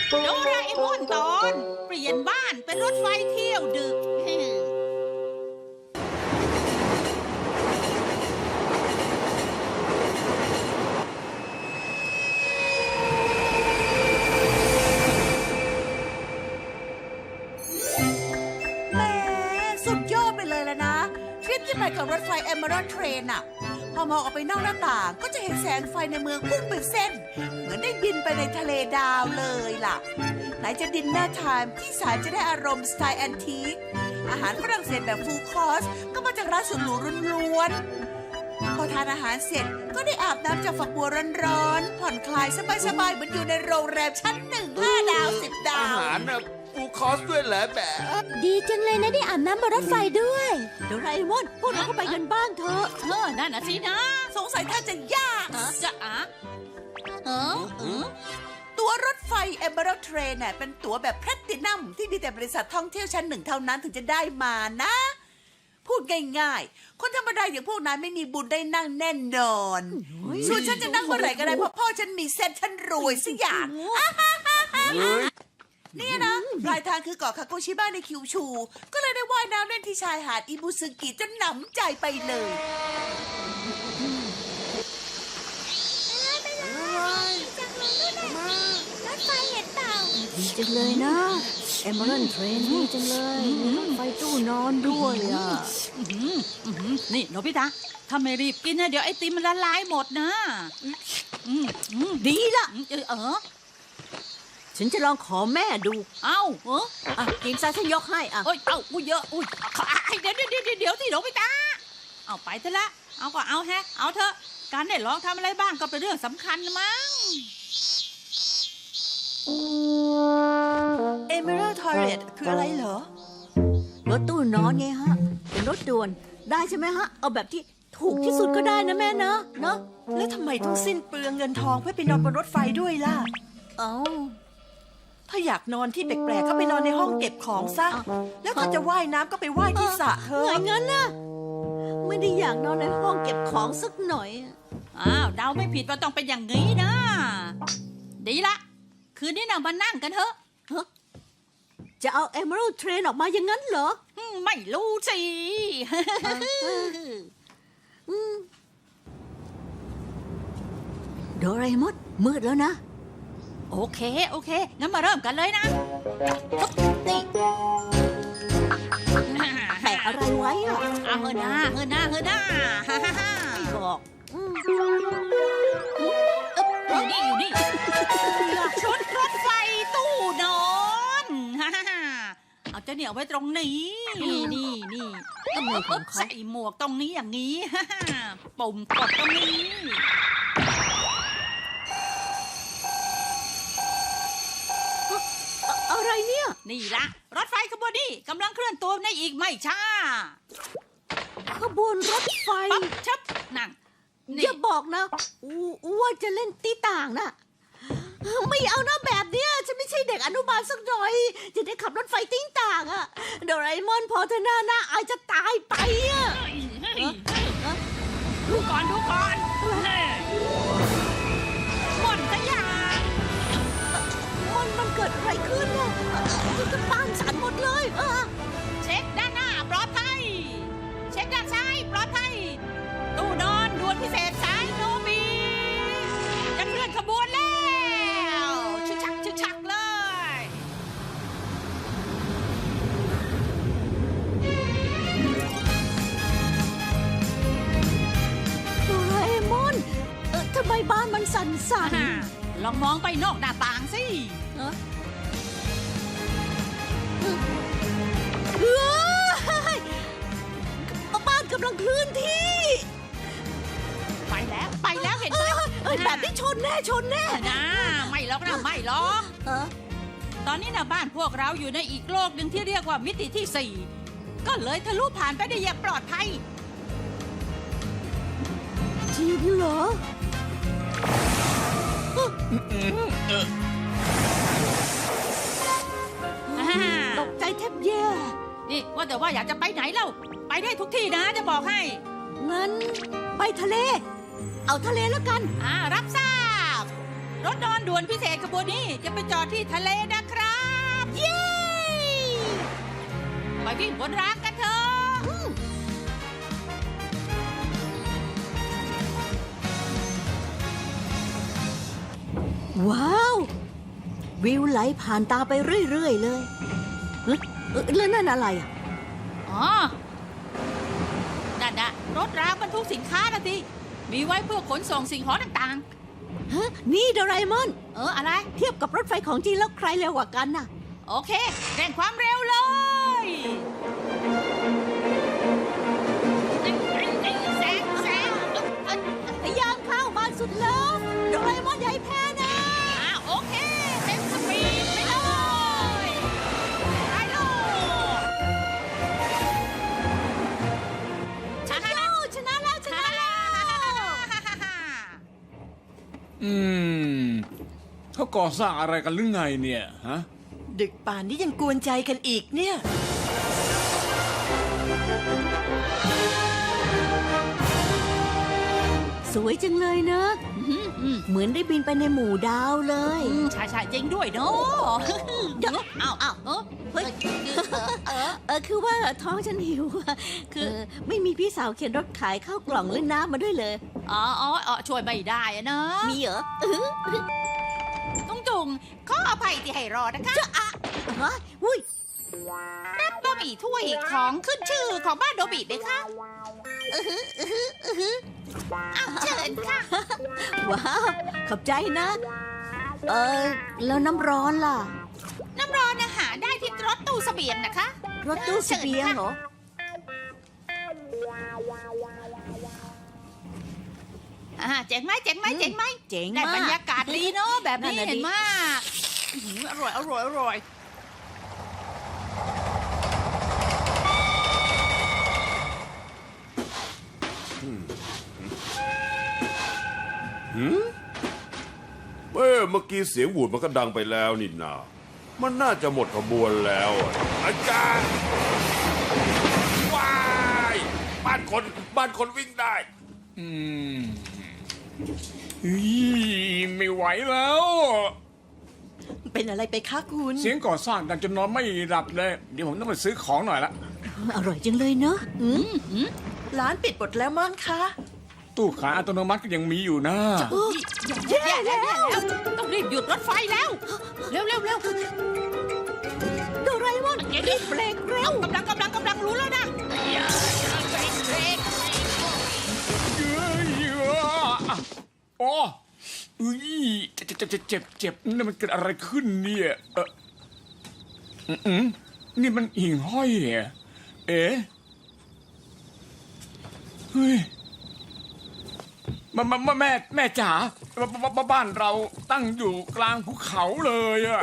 โดราเอมอนตอนเปลี่ยนบ้านเป็นรถไฟเที่ยวดึกแหมสุดยอดไปเลยแล้วนะทริปที่ไปกับรถไฟ Emerald Train อะพอมองออกไปนอกหน้าต่างก็จะเห็นแสงไฟในเมืองพุ่งเป็นเส้นเหมือนได้บินไปในทะเลดาวเลยล่ะไหนจะดินเนอร์ไทม์ที่สายจะได้อารมณ์สไตล์แอนทีคอาหารฝรั่งเศสแบบฟูลคอร์สก็มาจากร้านสุดหรูล้วนๆพอทานอาหารเสร็จก็ได้อาบน้ำจากฝักบัวร้อนๆผ่อนคลายสบายๆเหมือนอยู่ในโรงแรมชั้น1 5 ดาว 10 ดา อาว หารนะฟูลคอร์สด้วยเหรอแบบ ดีจังเลยนะได้อาบน้ำบนรถไฟด้วย โดราเอมอนพวกเราก็ไปกันบ้างเถอะ นั่นน่ะสินะ สงสัยท่านจะยาก จะตั๋วรถไฟ Emerald Train น่ะเป็นตั๋วแบบแพลตตินัมที่มีแต่บริษัทท่องเที่ยวชั้น 1เท่านั้นถึงจะได้มานะ พูดง่ายๆ คนธรรมดาอย่างพวกนายไม่มีบุญได้นั่งแน่นอนส่วนฉันจะนั่งเมื่อไหร่ก็ได้เพราะพ่อฉันมีเส้นฉันรวยสักอย่าง เนี่ยนะปลายทางคือเกาะคาโกชิบะในคิวชู ก็เลยได้ว่ายน้ำเล่นที่ชายหาดอิบุซึกิจนหนำใจไปเลย รถไฟเห็นเปล่า ดีจังเลยนะเอเมอรัลเทรนดีจังเลยมีรถไฟตู้นอนด้วยอ่ะ นี่โนบิตะถ้าไม่รีบกินนะเดี๋ยวไอติมมันละลายหมดนะ ดีละ เออ ฉันจะลองขอแม่ดู เอ้า อ่ะกินซะฉันยกให้อ่ะ เอ้ยเอ้าอุ้ยเยอะอุ้ยเดี๋ยวที่โนบิตะเอาไปเถอะละเอาก็เอาแฮะเอาเถอะการได้ลองทำอะไรบ้างก็เป็นเรื่องสำคัญมั้ง Emerald Toilet คืออะไรเหรอ รถตู้นอนไงฮะเป็นรถด่วนได้ใช่ไหมฮะเอาแบบที่ถูกที่สุดก็ได้นะแม่เนอะเนอะ แล้วทำไมต้องสิ้นเปลืองเงินทองเพื่อไปนอนบนรถไฟด้วยล่ะ เอ้า ถ้าอยากนอนที่แปลกๆก็ไปนอนในห้องเก็บของซะ แล้วถ้าจะว่ายน้ำก็ไปว่ายที่สระเธอ ไงงั้นน่ะไม่ได้อยากนอนในห้องเก็บของสักหน่อยอะ อ้าวเดาไม่ผิดว่าต้องเป็นอย่างนี้นะ ดีละ คืนนี้เรามานั่งกันเถอะ จะเอา Emerald Train ออกมาอย่างนั้นเหรอ ไม่รู้สิ โดราเอมอนมืดแล้วนะ โอเค งั้นมาเริ่มกันเลยนะนี่ แปะอะไรไว้อะ เอาเฮน่าฮ่าไม่ไม่บอก อยู่นี่ชุดรถไฟตู้นอนเอาเจ้าเนี่ยเอาไว้ตรงนี้ นี่ ทำไมของเขา ใส่หมวกตรงนี้อย่างนี้ ปุ่มกดตรงนี้ อะไรเนี่ย นี่ละรถไฟขบวนนี้กำลังเคลื่อนตัวในอีกไม่ช้า ขบวนรถไฟ ปั๊บชับนั่ง อ นี่ ย่าบอกนะว่าจะเล่นตีต่างนะไม่เอานะแบบเนี้ยฉันไม่ใช่เด็กอนุบาลสักหน่อย จะได้ขับรถไฟตีต่างอะโดราเอมอนพอเธอหน้าอายจะตายไปอะ ดูก่อนหมดสักอย่าง มันเกิดอะไรขึ้นอะจะบ้านสั่นหมดเลย เช็คด้านหน้าปลอดภัย เช็คด้านซ้ายปลอดภัย ตู้นอนด่วนพิเศษสายโนบีจะเคลื่อนขบวนแล้วชึกชักเลย โดราเอมอนทำไมบ้านมันสั่น ลองมองไปนอกหน้าต่างสิ เฮ้ยบ้านกำลังเคลื่อนที่ ไปแล้วเห็นไหม แบบนี้ชนแน่ นะไม่หรอกตอนนี้นะบ้านพวกเราอยู่ในอีกโลกหนึ่งที่เรียกว่ามิติที่ 4 ก็เลยทะลุผ่านไปได้อย่างปลอดภัย จริงเหรอ ตกใจแทบแย่ นี่ว่าแต่ว่าอยากจะไปไหนเล่า ไปได้ทุกที่นะจะบอกให้ งั้นไปทะเล เอาทะเลแล้วกัน รับทราบ รถนอนด่วนพิเศษขบวนนี้จะไปจอดที่ทะเลนะครับ เย้ไปวิ่งบนรางกันเถอะ ว้าว วิวไหลผ่านตาไปเรื่อยๆเลยแล้วนั่นอะไรอ่ะ อ๋อ นั่นนะรถรางบรรทุกสินค้านะสิ มีไว้เพื่อขนส่งสิ่งของต่าง ฮะ นี่โดราเอมอน ๆ อะไร เทียบกับรถไฟของจริงแล้วใครเร็วกว่ากันน่ะ โอเคเร่งความเร็วเลย แซงพยายามเข้ามาสุดแล้วโดราเอมอนอย่าให้แพ้นะ โอเคเต็มสปีดไปเลยไปเลยชนะแล้ว ชนะแล้ว ชนะแล้ว เขาก่อสร้างอะไรกันหรือไงเนี่ยฮะ ดึกป่านนี้ยังกวนใจกันอีกเนี่ย สวยจังเลยนะ เหมือนได้บินไปในหมู่ดาวเลย ใช่จริงด้วยเนาะเดี๋ยวเอาเฮ้ยคือว่าท้องฉันหิวอะคือไม่มีพี่สาวเข็นรถขายข้าวกล่องหรือน้ำมาด้วยเลย อ๋อช่วยไม่ได้อะนะ มีเหรอ จุงขออภัยที่ให้รอนะคะ ฮะอุ้ย รับบะหมี่ถ้วยของขึ้นชื่อของบ้านโดบิเลยค่ะเชิญค่ะ ว้าว ขอบใจนะ แล้วน้ำร้อนล่ะ น้ำร้อนอาหารได้ที่รถตู้เสบียงนะคะ รถตู้เสบียงเหรอ เจ๋งไหม เจ๋ง ได้ มาก บรรยากาศดีเนาะแบบนี้ นั่นน่ะดิ เห็นมากอร่อย เมื่อกี้เสียงหวูดมันก็ดังไปแล้วนี่นามันน่าจะหมดขบวนแล้วอะอาจารย์ว้ายบ้านคนวิ่งได้ ไม่ไหวแล้ว เป็นอะไรไปคะคุณ เสียงก่อสร้างดังจนนอนไม่หลับเลย เดี๋ยวผมต้องไปซื้อของหน่อยละ อร่อยจังเลยเนอะ ร้านปิดหมดแล้วมั้งคะ ตู้ขายอัตโนมัติก็ยังมีอยู่นะ ๆแย่แล้วต้องรีบหยุดรถไฟแล้ว เร็ว โดราเอมอนรีบเบรกเร็ว กำลังรู้แล้วนะเบรก อ๋อเจ็บนี่มันเกิดอะไรขึ้นเนี่ยนี่มันหิ่งห้อยเหรอเอ๊ะเฮ้ยแม่จ๋าบ้านเราตั้งอยู่กลางภูเขาเลยอะ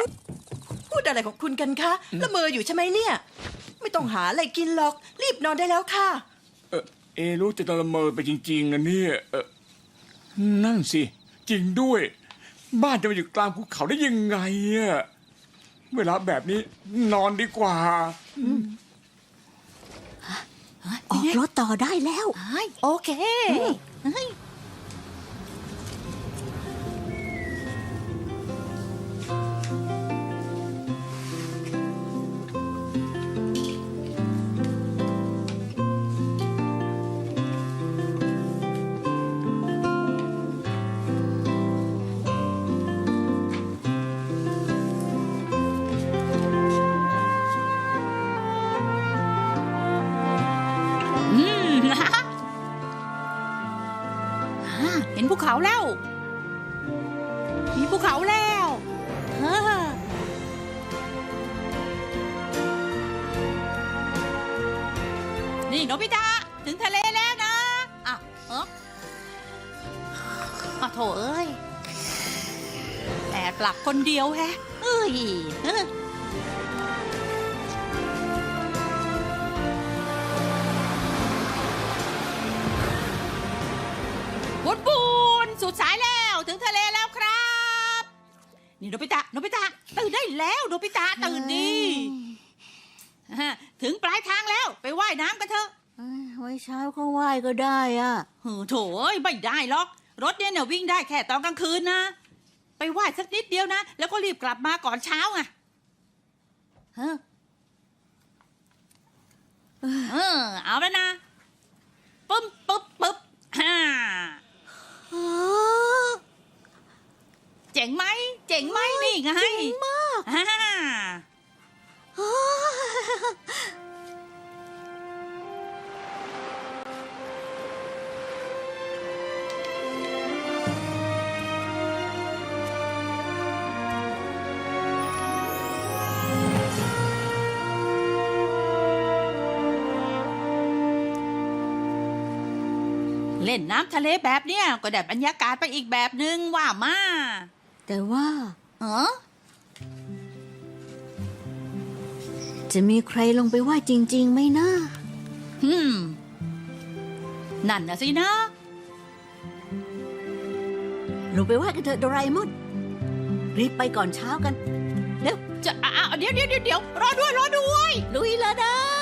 พูดอะไรของคุณกันคะละเมออยู่ใช่ไหมเนี่ย ไม่ต้องหาอะไรกินหรอก รีบนอนได้แล้วค่ะ รู้จะละเมอไปจริงๆนะเนี่ยนั่นสิ จริงด้วย บ้านจะมาอยู่กลางภูเขาได้ยังไงอะเวลาแบบนี้นอนดีกว่า ออกรถต่อได้แล้ว โอเค เห็นภูเขาแล้ว มีภูเขาแล้วนี่โนบิตะถึงทะเลแล้วนะโถเอ้ยแต่กลับคนเดียวแฮะเอ้ยบุญสุดสายแล้วถึงทะเลแล้วครับ นี่โนบิตะตื่นได้แล้วโนบิตะตื่นดีถึงปลายทางแล้วไปว่ายน้ำกันเถอะ ไว้เช้าก็ไหว้ก็ได้อ่ะ โถเอ้ยไม่ได้หรอกรถเนี่ยวิ่งได้แค่ตอนกลางคืนนะ ไปไหว้สักนิดเดียวนะ แล้วก็รีบกลับมาก่อนเช้าไงเอาแล้วนะปึ๊บปึ๊บปึ๊บฮ่าเจ๋งไหมเจ๋งไหมนี่ไง เจ๋งมาก ฮ่า เล่นน้ำทะเลแบบเนี้ยก็ได้บรรยากาศไปอีกแบบนึงว่ามา แต่ว่า เออ จะมีใครลงไปไหว้จริงๆไหมนะ นั่นนะสินะ ลงไปไหว้กันเถอะโดราเอมอนรีบไปก่อนเช้ากัน เร็ว จะเดี๋ยวรอด้วย ลุยเลยนะ